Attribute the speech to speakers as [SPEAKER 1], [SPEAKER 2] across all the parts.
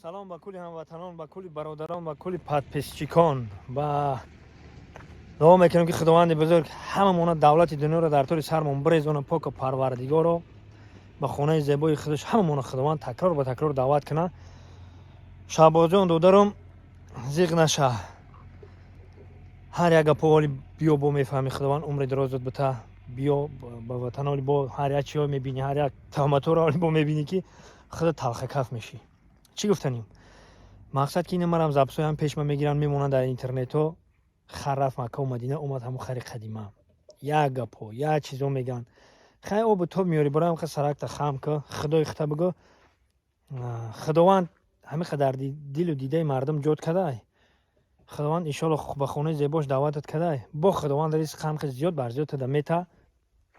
[SPEAKER 1] سلام به کل هموطنان، به کل برادران، به کل پادپسچیکان. با دعا میکنم که خداوند بزرگ هممون دولت دنیا رو در طور سرمون بریزونه، پاک و پروردگار رو به خانه زیبای خودش هممون خداوند تکرار به تکرار دعوت کنه. شعبازان دودرم زیغ نشه، هر یک پاولی بیا با میفهمی خداوند عمر درازت بته، بیا با وطن با هر یک چی میبینی، هر یک تهمت رو با میبینی که خدا تلخ کف میشی. چی گفتنیم؟ مقصد که این مرام زبسای هم پیش ما میگیرن میمونن در اینترنت ها. خرف مکه و مدینه اومد همون خری قدیمه یک گپو یک چیزو میگن خیلی او به تو میاری برای همخه سرک خم که خدای خطا بگو خداوند همه قدر دل و دیده مردم جود کده. خداوند انشالله به خونه زیباش دعوتت کده. با خداوند ریسک خم که زیاد بر زیاد تده میته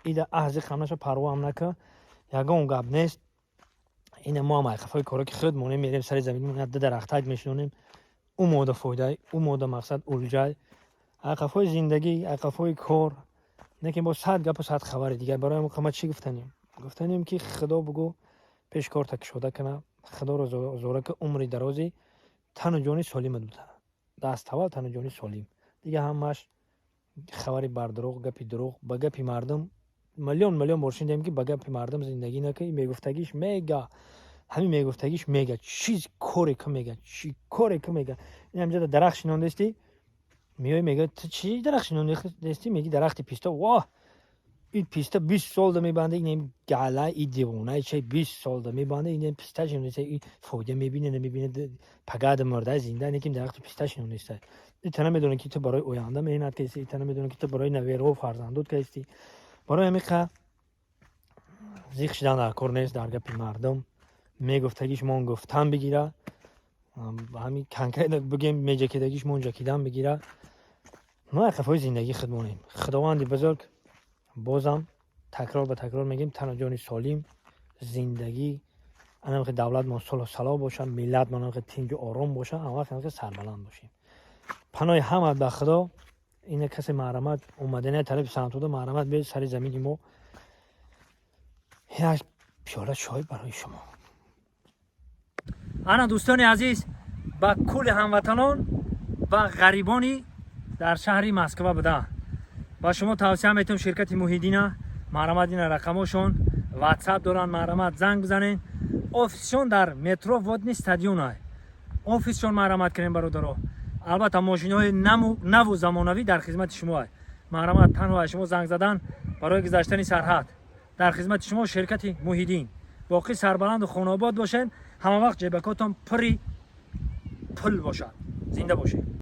[SPEAKER 1] ایده احزی خمنشو پروا هم نکه یگان گپ نیست. این ما هم خفای کارا که خود مونه میریم سر زمین میاد درختک میشونیم اون موده فایده اون موده مقصد اولجای عقفای زندگی عقفای کار نه که با صد گپ و صد خبر دیگه برای ما چی گفتنیم که خدا بگو پیش کار تک شده کنه. خدا رو زوره که عمری درازی تن و جانی سالم دوده دست اول تن و جانی سالم دیگه همش خبری بر دروغ گپی دروغ با گپی مردم میلیون برشیدیم که با گپی مردم زندگی نکنی. میگفتگیش میگه همین میگفتگیش میگه چیز کاری که میگه چی کاری که میگه. این همجا درخت شنوندستی میای میگه تو چی درخت شنوندستی میگی درخت پیستا. واه این پیستا 20 سال ده میبنده این گله این دیوونه چه 20 سال ده میبنده این پیستا شنوندستی این فوده میبینه نمیبینه پگاد مرده زنده نیکیم درخت پیستا شنوندستی. این تنها میدونه که تو برای آینده مهنت کردی، تنها میدونه که تو برای نویر و فرزندت کردی. برای همین که زیخ شدن در کار نیست در گپ مردم میگفتگیش مون گفتن بگیره همین کنکرت بگیم میجکیدگیش مون جکیدن بگیره. ما خفای زندگی خودمونیم. خداوند بزرگ بازم تکرار به تکرار میگیم تن و جان سالم زندگی انم که دولت ما صلح و صلاح باشه، ملت ما که تنج و آرام باشه، هم وقت که سربلند باشیم. پناه همه به خدا. این کسی محرمت اومده نه طلب سنت بوده محرمت به سر زمین ما. یک پیاله چای برای شما. انا دوستان عزیز با کل هموطنان و غریبانی در شهر مسکو بوده با شما توصیه میتونم شرکت محیدین محرمت این رقمشون واتساپ دارن محرمت زنگ بزنین. آفیسشون در مترو وادنی استادیون های آفیسشون محرمت کنین برادرها. البته ماشین های نو و زمانوی در خدمت شما های محرمت تنها شما زنگ زدن برای گذشتن سرحد در خدمت شما شرکت محیدین. باقی سربلند و خانواد باشین، همه وقت جیبکاتون پری پل باشد. زنده باشین.